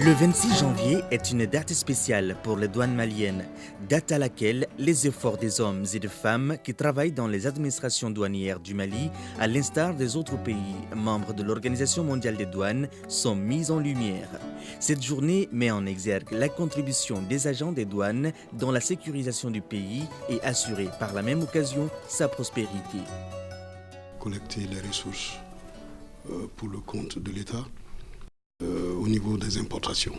Le 26 janvier est une date spéciale pour les douanes maliennes, date à laquelle les efforts des hommes et des femmes qui travaillent dans les administrations douanières du Mali, à l'instar des autres pays membres de l'Organisation mondiale des douanes, sont mis en lumière. Cette journée met en exergue la contribution des agents des douanes dans la sécurisation du pays et assurer par la même occasion sa prospérité. Collecter les ressources pour le compte de l'État au niveau des importations.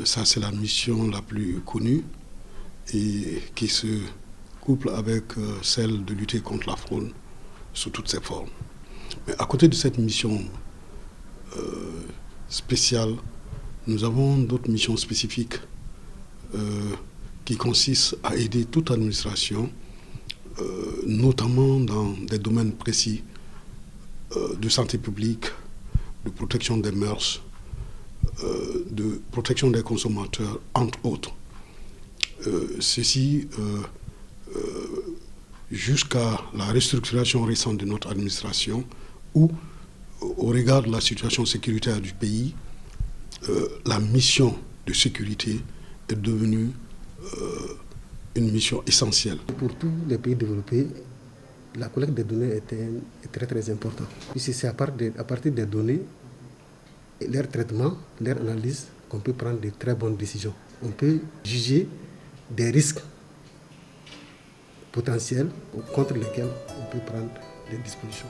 Ça, c'est la mission la plus connue et qui se couple avec celle de lutter contre la fraude sous toutes ses formes. Mais à côté de cette mission spéciale, nous avons d'autres missions spécifiques qui consistent à aider toute administration, notamment dans des domaines précis de santé publique, de protection des mœurs, de protection des consommateurs, entre autres. Ceci jusqu'à la restructuration récente de notre administration où, au regard de la situation sécuritaire du pays, la mission de sécurité est devenue une mission essentielle. Pour tous les pays développés, la collecte des données est très très importante. Puisque c'est à partir des données, leur traitement, leur analyse, qu'on peut prendre de très bonnes décisions. On peut juger des risques potentiels contre lesquels on peut prendre des dispositions.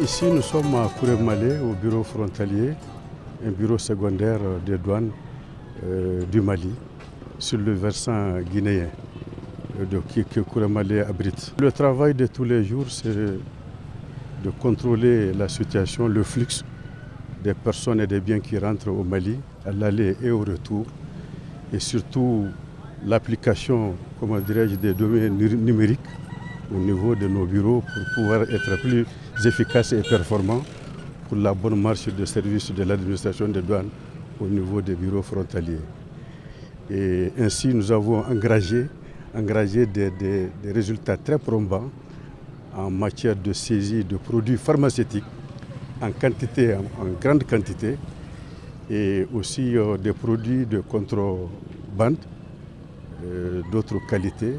Ici, nous sommes à Kouré-Malé, au bureau frontalier, un bureau secondaire des douanes du Mali, sur le versant guinéen que Kouré-Malé abrite. Le travail de tous les jours, c'est de contrôler la situation, le flux des personnes et des biens qui rentrent au Mali, à l'aller et au retour, et surtout l'application, comment dirais-je, des données numériques au niveau de nos bureaux pour pouvoir être plus efficaces et performants pour la bonne marche des services de l'administration des douanes au niveau des bureaux frontaliers. Et ainsi, nous avons engrangé des résultats très probants en matière de saisie de produits pharmaceutiques en grande quantité, et aussi des produits de contrebande d'autres qualités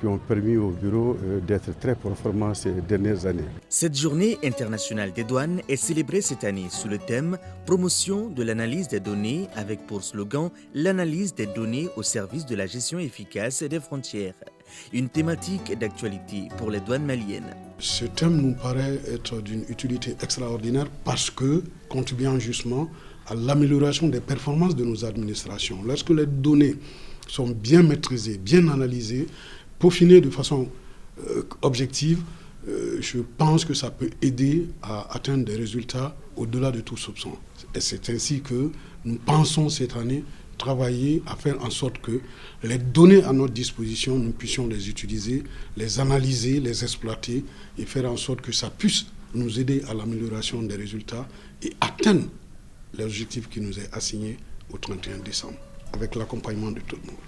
qui ont permis au bureau d'être très performant ces dernières années. Cette journée internationale des douanes est célébrée cette année sous le thème « Promotion de l'analyse des données » avec pour slogan « L'analyse des données au service de la gestion efficace des frontières ». Une thématique d'actualité pour les douanes maliennes. Ce thème nous paraît être d'une utilité extraordinaire parce que contribuant justement à l'amélioration des performances de nos administrations. Lorsque les données sont bien maîtrisées, bien analysées, peaufinées de façon objective, je pense que ça peut aider à atteindre des résultats au-delà de tout soupçon. Et c'est ainsi que nous pensons cette année travailler à faire en sorte que les données à notre disposition, nous puissions les utiliser, les analyser, les exploiter et faire en sorte que ça puisse nous aider à l'amélioration des résultats et atteindre l'objectif qui nous est assigné au 31 décembre, avec l'accompagnement de tout le monde.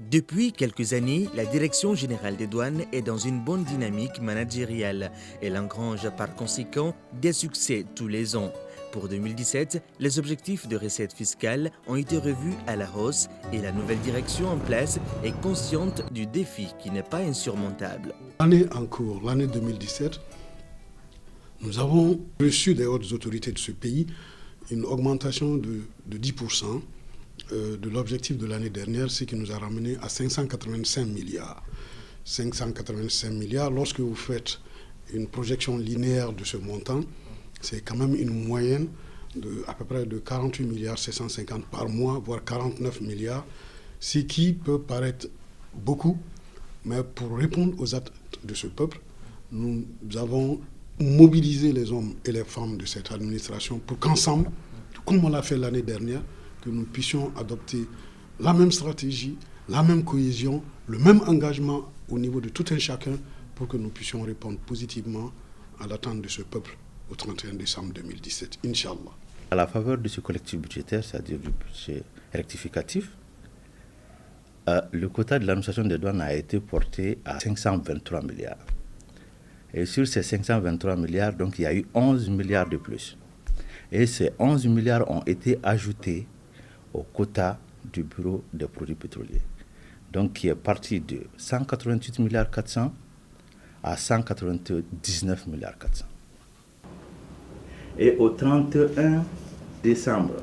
Depuis quelques années, la Direction générale des douanes est dans une bonne dynamique managériale. Elle engrange par conséquent des succès tous les ans. Pour 2017, les objectifs de recettes fiscales ont été revus à la hausse et la nouvelle direction en place est consciente du défi qui n'est pas insurmontable. L'année en cours, l'année 2017, nous avons reçu des hautes autorités de ce pays une augmentation de 10%. De l'objectif de l'année dernière, ce qui nous a ramené à 585 milliards. 585 milliards, lorsque vous faites une projection linéaire de ce montant, c'est quand même une moyenne de à peu près de 48 milliards 750 par mois, voire 49 milliards, ce qui peut paraître beaucoup, mais pour répondre aux attentes de ce peuple, nous avons mobilisé les hommes et les femmes de cette administration pour qu'ensemble, comme on l'a fait l'année dernière, que nous puissions adopter la même stratégie, la même cohésion, le même engagement au niveau de tout un chacun pour que nous puissions répondre positivement à l'attente de ce peuple au 31 décembre 2017, Inch'Allah. À la faveur de ce collectif budgétaire, c'est-à-dire du budget rectificatif, le quota de l'administration des douanes a été porté à 523 milliards. Et sur ces 523 milliards, donc, il y a eu 11 milliards de plus. Et ces 11 milliards ont été ajoutés au quota du Bureau des produits pétroliers. Donc, qui est parti de 188 milliards 400 à 199 milliards 400. Et au 31 décembre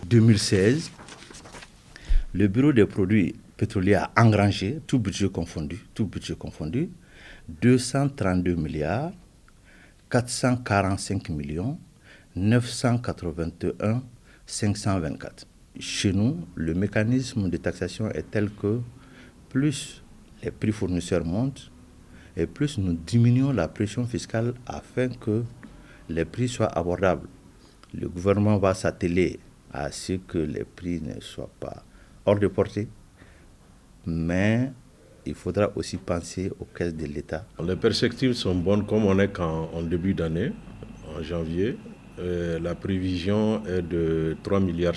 2016, le Bureau des produits pétroliers a engrangé, tout budget confondu, 232 milliards 445 millions 981 524. Chez nous, le mécanisme de taxation est tel que plus les prix fournisseurs montent et plus nous diminuons la pression fiscale afin que les prix soient abordables. Le gouvernement va s'atteler à ce que les prix ne soient pas hors de portée, mais il faudra aussi penser aux caisses de l'État. Les perspectives sont bonnes comme on est en début d'année, en janvier. La prévision est de 3,7 milliards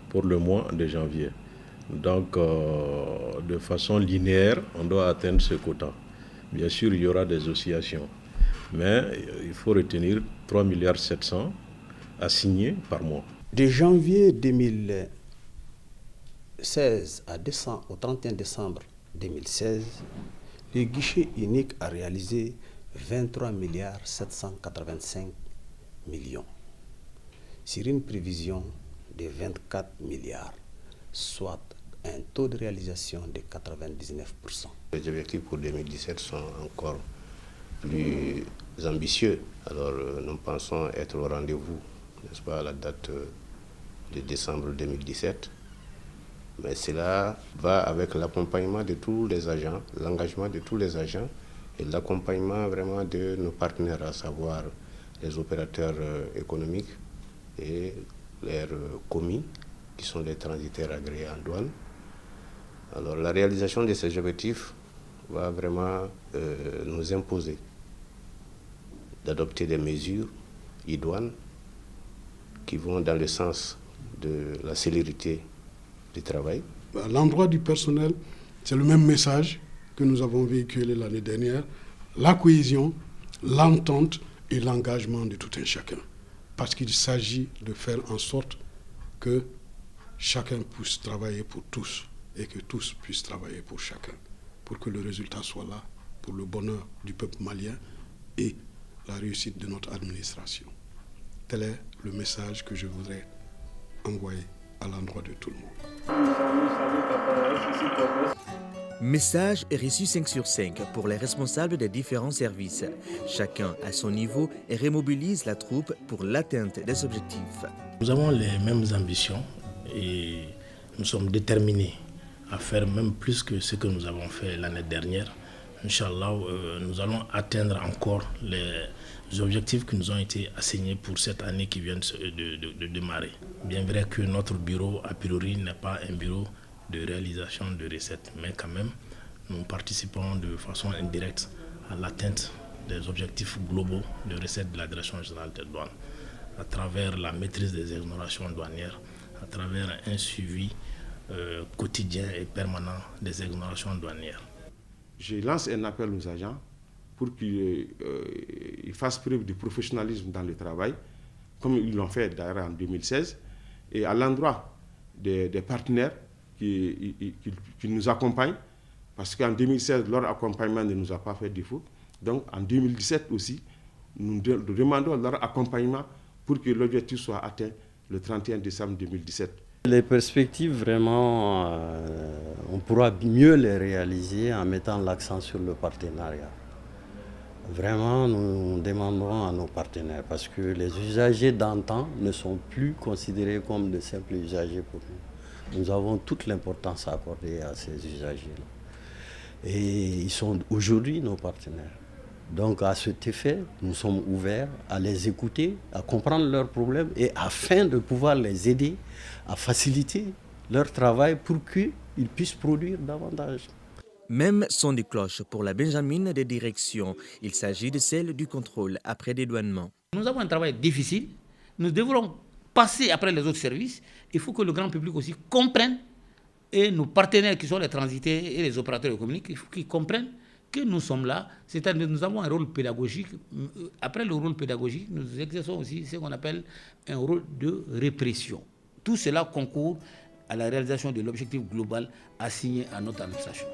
pour le mois de janvier. Donc, de façon linéaire, on doit atteindre ce quota. Bien sûr, il y aura des oscillations, mais il faut retenir 3,7 milliards assignés par mois. De janvier 2016 au 31 décembre 2016, le guichet unique a réalisé 23 milliards 785 millions sur une prévision de 24 milliards, soit un taux de réalisation de 99%. Les objectifs pour 2017 sont encore plus ambitieux. Alors nous pensons être au rendez-vous, n'est-ce pas, à la date de décembre 2017. Mais cela va avec l'accompagnement de tous les agents, l'engagement de tous les agents et l'accompagnement vraiment de nos partenaires, à savoir les opérateurs économiques et les commis, qui sont les transitaires agréés en douane. Alors la réalisation de ces objectifs va vraiment nous imposer d'adopter des mesures idoines qui vont dans le sens de la célérité du travail. À l'endroit du personnel, c'est le même message que nous avons véhiculé l'année dernière, la cohésion, l'entente et l'engagement de tout un chacun. Parce qu'il s'agit de faire en sorte que chacun puisse travailler pour tous et que tous puissent travailler pour chacun, pour que le résultat soit là, pour le bonheur du peuple malien et la réussite de notre administration. Tel est le message que je voudrais envoyer à l'endroit de tout le monde. Message reçu 5 sur 5 pour les responsables des différents services. Chacun à son niveau et remobilise la troupe pour l'atteinte des objectifs. Nous avons les mêmes ambitions et nous sommes déterminés à faire même plus que ce que nous avons fait l'année dernière. Inch'Allah, nous allons atteindre encore les objectifs qui nous ont été assignés pour cette année qui vient de démarrer. Bien vrai que notre bureau, a priori, n'est pas un bureau de réalisation de recettes, mais quand même, nous participons de façon indirecte à l'atteinte des objectifs globaux de recettes de la Direction générale des douanes, à travers la maîtrise des exonérations douanières, à travers un suivi quotidien et permanent des exonérations douanières. Je lance un appel aux agents pour qu'ils fassent preuve de professionnalisme dans le travail, comme ils l'ont fait d'ailleurs en 2016, et à l'endroit des partenaires qui nous accompagnent, parce qu'en 2016, leur accompagnement ne nous a pas fait défaut. Donc en 2017 aussi, nous demandons leur accompagnement pour que l'objectif soit atteint le 31 décembre 2017. Les perspectives, vraiment, on pourra mieux les réaliser en mettant l'accent sur le partenariat. Vraiment, nous demandons à nos partenaires, parce que les usagers d'antan ne sont plus considérés comme de simples usagers pour nous. Nous avons toute l'importance à accorder à ces usagers-là. Et ils sont aujourd'hui nos partenaires. Donc à cet effet, nous sommes ouverts à les écouter, à comprendre leurs problèmes et afin de pouvoir les aider à faciliter leur travail pour qu'ils puissent produire davantage. Même son des cloches pour la Benjamine des directions. Il s'agit de celle du contrôle après dédouanement. Nous avons un travail difficile. Nous devrons passer après les autres services. Il faut que le grand public aussi comprenne, et nos partenaires qui sont les transitaires et les opérateurs économiques, il faut qu'ils comprennent que nous sommes là. C'est-à-dire que nous avons un rôle pédagogique. Après le rôle pédagogique, nous exerçons aussi ce qu'on appelle un rôle de répression. Tout cela concourt à la réalisation de l'objectif global assigné à notre administration.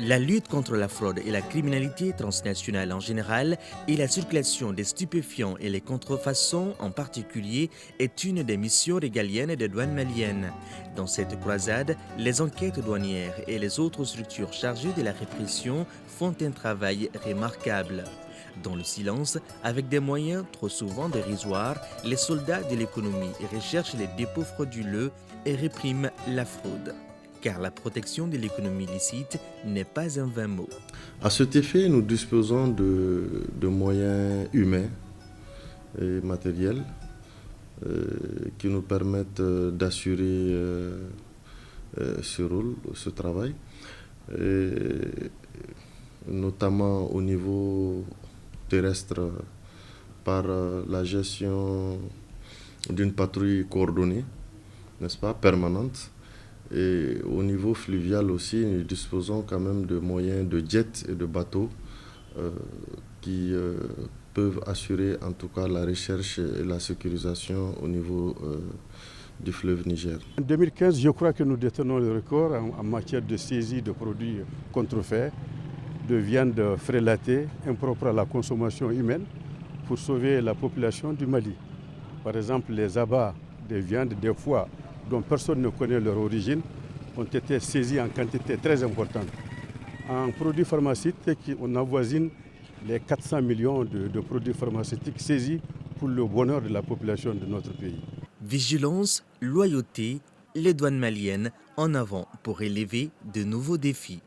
La lutte contre la fraude et la criminalité transnationale en général et la circulation des stupéfiants et les contrefaçons en particulier est une des missions régaliennes des douanes maliennes. Dans cette croisade, les enquêtes douanières et les autres structures chargées de la répression font un travail remarquable. Dans le silence, avec des moyens trop souvent dérisoires, les soldats de l'économie recherchent les dépôts frauduleux et répriment la fraude. Car la protection de l'économie licite n'est pas un vain mot. À cet effet, nous disposons de moyens humains et matériels qui nous permettent d'assurer ce rôle, ce travail, et notamment au niveau terrestre par la gestion d'une patrouille coordonnée, n'est-ce pas, permanente. Et au niveau fluvial aussi, nous disposons quand même de moyens de jets et de bateaux qui peuvent assurer en tout cas la recherche et la sécurisation au niveau du fleuve Niger. En 2015, je crois que nous détenons le record en matière de saisie de produits contrefaits, de viande frélatée, impropre à la consommation humaine, pour sauver la population du Mali. Par exemple, les abats des viandes, des foies, dont personne ne connaît leur origine, ont été saisis en quantité très importante. En produits pharmaceutiques, on avoisine les 400 millions de produits pharmaceutiques saisis pour le bonheur de la population de notre pays. Vigilance, loyauté, les douanes maliennes en avant pour relever de nouveaux défis.